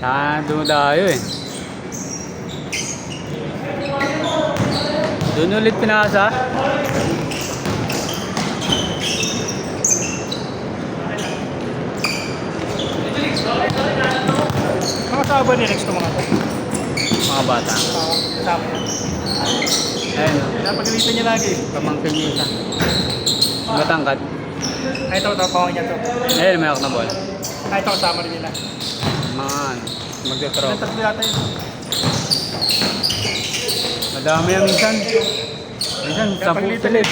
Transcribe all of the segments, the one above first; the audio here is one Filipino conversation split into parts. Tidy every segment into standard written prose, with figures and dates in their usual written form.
Saan dumayo eh. Doon ulit pinasa. Mga kasama ni Rex ito mga to. Mga bata. Kasama. Ayun. Napagalitan niya lagi. Pamangkin niya isa. Matangkad. Ay, ito, pawang niya to. Ayun, may ako na ball. Ay, ito, kasama rin nila. Mga ano. Magdetro. Tatlo yata yun. Madami yan minsan. Minsan, 10 sila eh.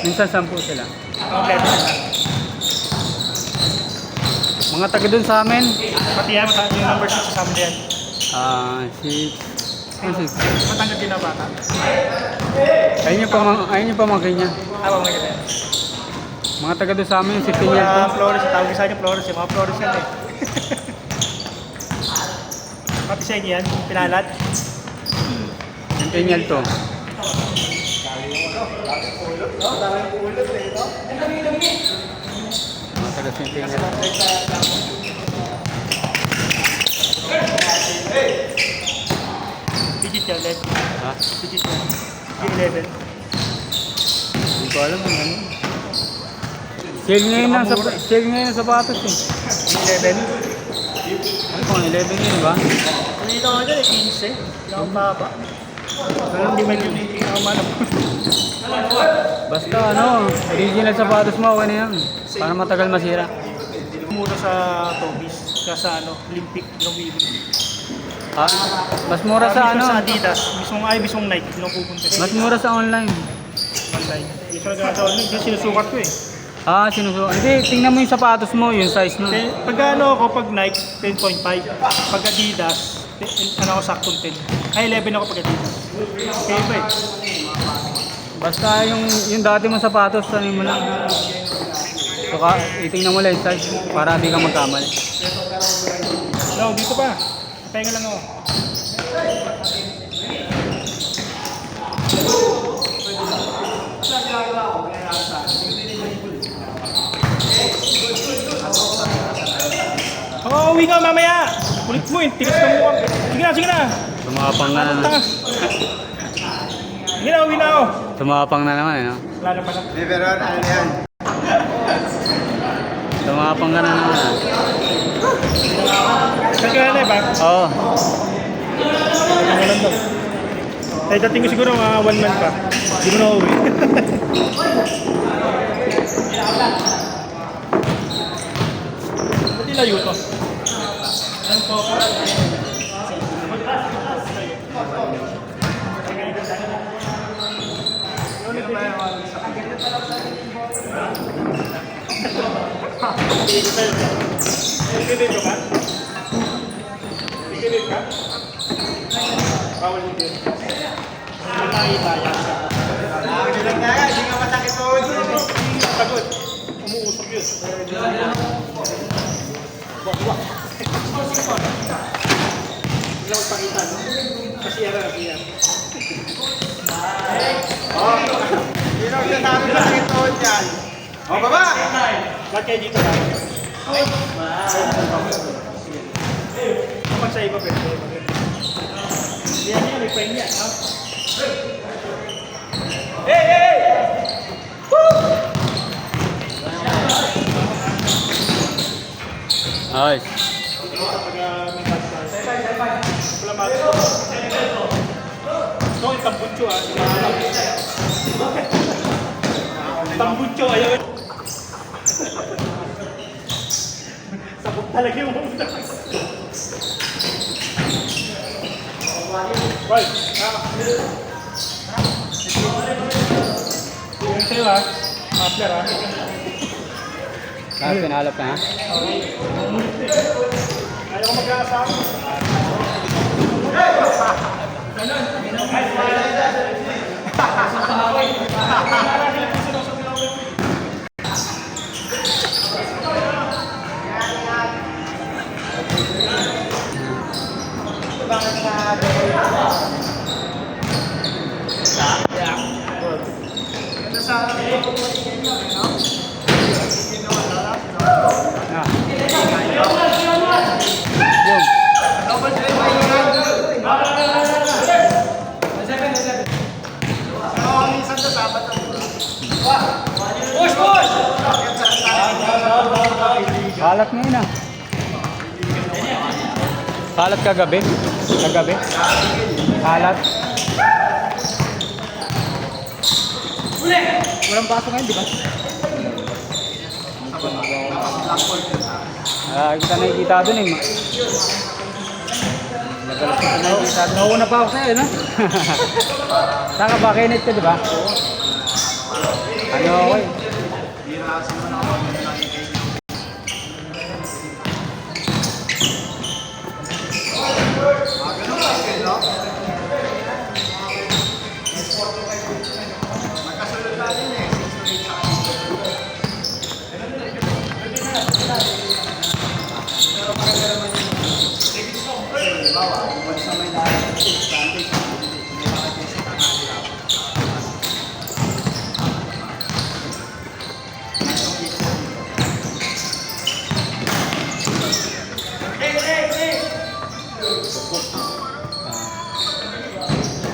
Minsan 10 sila. Kompleto na. Mga taga dun sa amin. Pati yan, yung number 6 kasama din. Si... Ano si? Matanggal din na bata. Ayun yung pamangkin niya. Mga ganyan. Mga taga doon sa amin, si Pinyal Mga to. Flores, tawag sa inyo Flores. Mga Flores yan eh. Pati sa inyo yan, pinalat. Yung Pinyal to. Mga taga si Pinyal. Digit yan, left. Ha? Digit yan. G11. Hindi ko alam ang ano. Sale ngayon ng sapatos eh. G11. Ano pang 11 yun ba? Dito nga dyan eh, 15. Yung baba. Walang di medyo manap. Basta ano, original sapatos mo, okay na yan. Para matagal masira. Mura sa Tobis. Sa ano, Olympic, Novibig. Ha? Mas mura sa ano? Sa Adidas. Mismong Nike. Nung pupunta. Mas mura sa online. Online. Hindi siya nagkakasa online. Kasi sinusukat ko eh. Hindi, tingnan mo yung sapatos mo, yung size mo. Pag ano ako, pag Nike, 10.5. Pag Adidas, ano ako, saktong 10. Ay, 11 ako pag Adidas. Okay ba eh? Basta yung dati mong sapatos, sanin mo lang. Saka, itingnan mo lang yung size para di ka magkamali. No, dito pa. Pahinga lang ako. Oo, uwi ka mamaya. Kulit mo yun, tigas ka mo. Sige na. Tumapang na naman. Tanga. Sige na, uwi na ako. Tumapang na naman eh, no? Lalo pa na. Liberon, ano yan? Tumapang ka na naman ah. Nagkala ba? Oo. Walang daw. Ay, dating ko siguro mga 1 month pa. Hindi mo na uwi. Pati layo to. Ano po ako? Tigilid ka? Tigilid ka? Bawal hindi. Hindi nakita yan. Nakakalilang na yan, hindi nga masakit po. Pagod. Umuusok yun. Buwak. Hindi lang magpakita, no? Kasi yan. Sino ang sinasabi masakit po dyan? O, baba! Lahat kayo dito lang. Kapag sa iba, pwede. Yan, may pain yan, ha? Hey! Ayos. Wala mago. Ito yung tambutso, ha? Tambutso, ayaw. Sabog talaga yung mga. Boy, yung sa'yo, ha? Mafler, ha? Pinalap na ha? Ayaw ko mag-aasama. Yung. Kalat kagabi? Kagabi? Kalat? Walang baso ngayon, di ba? Kita nakikita doon eh. Nagalas kita nakikita doon. Nauna pa ako sa'yo, no? Saan ka ba? Kenneth ka, di ba? Ano ako eh?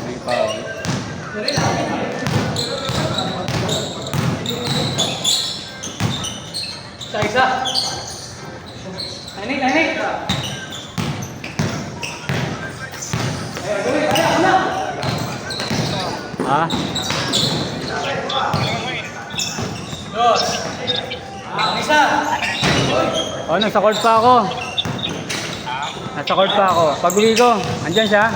May foul. Isa. Nanik. Ha? Isa. Oh, nasa court pa ako. Nasa court pa ako. Pag uwi ko, andyan siya.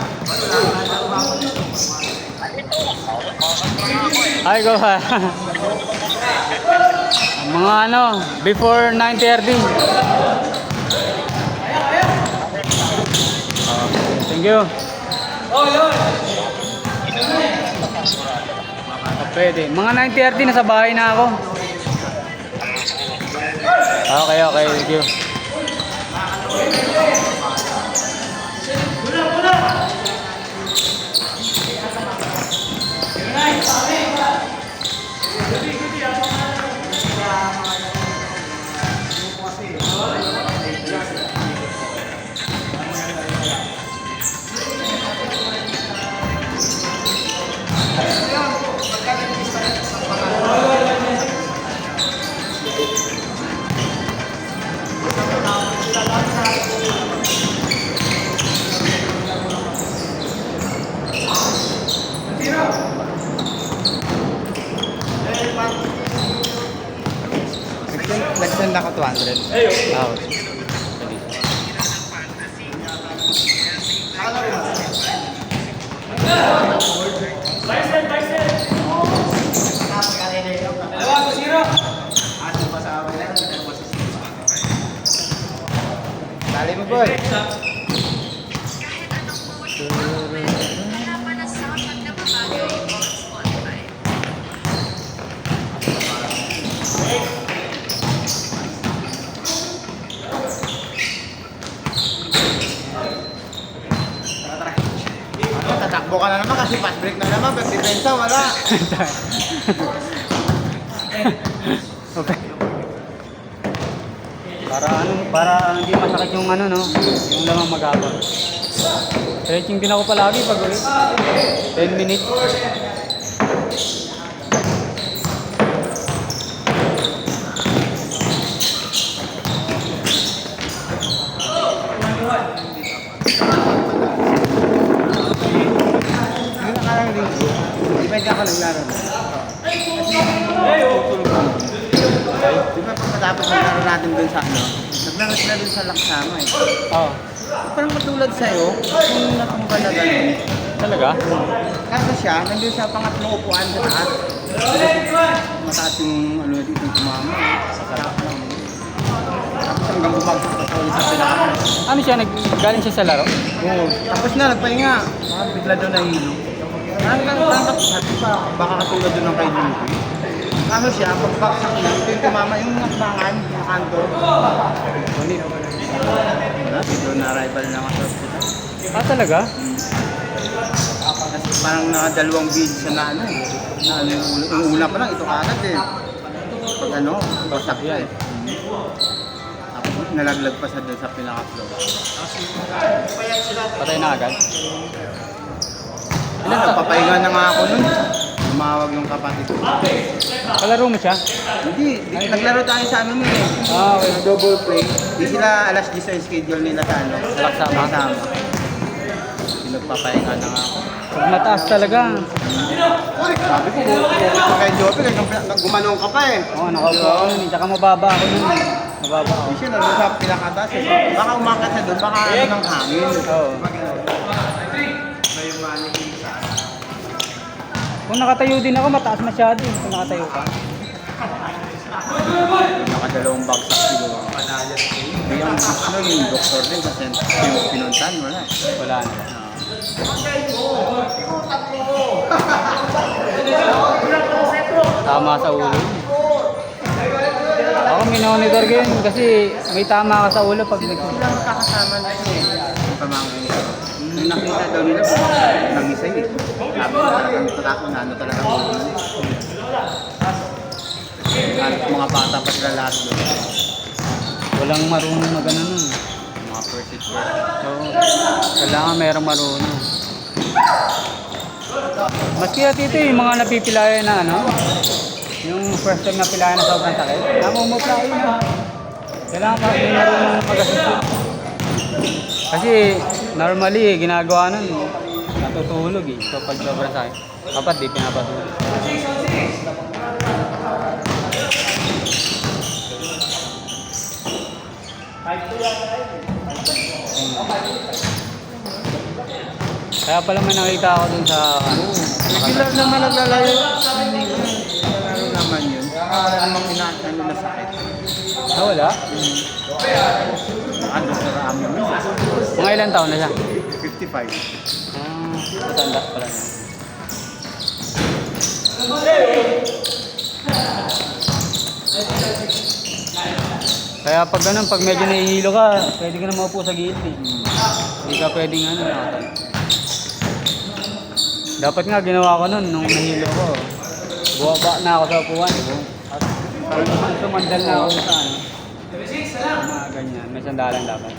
Ay, go ha. Mga ano, before 9:30. Thank you. Oh, yun. Pwede. Mga 9:30 nasa bahay na ako. Okay, thank you. Nag-send ako 200. Out. Dali mo, boy. Tatakbo ka na naman kasi fast break na naman. Pero depensa, wala. Okay. Para hindi masakit yung ano no, yung lamang magabang. Stretching din ako palagi pag uwi. 10 minutes. Yung nakarang linggo, di ba hindi ako naglaro? Di ba pagkatapos naglaro natin dun sa ano, naglaro sila dun sa Laksama eh. Oh, Parang matulad sa'yo, kung natungkal na gano'n. talaga? Kaso siya, nandun sa pangatlong upuan sa taas. Mataas yung ano dito yung tumama. Sa sarap lang. Tapos hanggang bumagsak pa ulit sa pinaka. Ano siya, galing siya sa laro? Oo. Tapos na, nagpahinga. Bigla daw nahilo. Hanggang tapos sabi pa, baka katulad doon ng kay Jimmy. Kaso siya, pagbaksak niya, ito yung tumama yung nakbangan, yung kanto. Dito na-arrival na ako sa hospital. Ah, talaga? Kasi parang nakadalawang bead sa na ano eh. Na ano yung una pa lang, ito kagad eh. Pag ano, basak yan. Tapos nalaglag pa sa doon sa pinaka-floor. Patay na agad? Nagpapahinga na nga ako nun. tumawag yung kapatid ko. Kalaro mo siya? Hindi, naglaro tayo sa ano nun eh. Ah, okay. Yung double play. Di sila alas 10 sa schedule nila sa ano. Sa Laksama. Nagpapahinga na nga ako. Pag mataas talaga. Sabi ko, kung kay Joby, gumanong ka pa eh. Oo, nakaupo ako nun. Tsaka mababa ako nun. Mababa ako. Hindi siya nandun sa pinakataas eh. Baka umakat siya doon, baka ano ng hangin. Oo. Kung nakatayo din ako, mataas masyado. Kung nakatayo ka. Nakadalawang bagsak siguro. Hindi yung gusto yung doktor din kasi pinuntan, wala. Wala na. Tama sa ulo. Ako minonitor ko yun kasi may tama ka sa ulo pag Sila magkakasama na yun eh. Yung pamangkin ko. Nung nakita daw nila, bumagsak ng isa eh. Sabi ko talagang tatako na ano talagang ulo. Halos mga bata pa sila lahat doon. walang marunong na gano'n nun. Mga first it So, kailangan merong marunong. Maski at ito yung mga napipilayan na ano, yung first time na pilayan na sobrang sakit, namumutla yun na. Kailangan pa may marunong mag-assist. Kasi normally ginagawa nun, natutulog eh. So pag sobrang sakit, dapat di pinapatulog. Kaya pala may nakita ako dun sa ano, Sila naman naglalayo. Ano naman yun? Ano namang ano na sakit? wala. Ano sa rami mo? Mga ilang taon na siya? 55. Matanda pala niya. Kaya pag ganun, pag medyo nahihilo ka, pwede ka na maupo sa gilid eh. Hindi ka pwedeng ano, nakatay. Dapat nga ginawa ko nun, nung nahilo ko. Buwaba na ako sa upuan. At parang sumandal na ako sa ano. Mga ganyan, may sandalan dapat.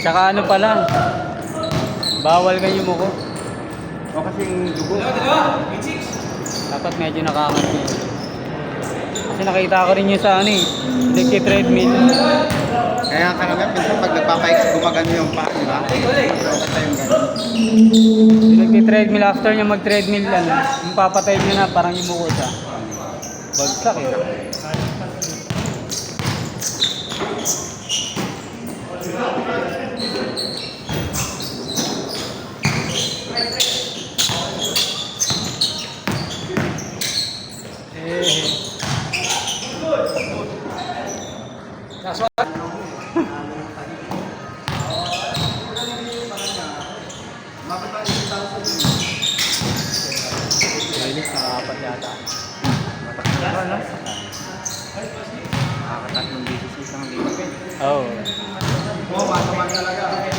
Tsaka ano pala, bawal kayo yumuko. O kasi yung dugo. Dapat medyo nakakangat yun. Kasi nakita ko rin yun sa ano eh, nagti-treadmill. Kaya karamihan minsan pag nagpapahik, gumagano yung paa, di ba? Basta yung gano'n. Yung nagti-treadmill, after niya mag-treadmill lang, yung papatay niya na parang yumuko siya. Bagsak eh. Malinis na apat yata. Matakot ba, no? Nakakatatlong beses isang linggo. Oo. Oo, mataman talaga.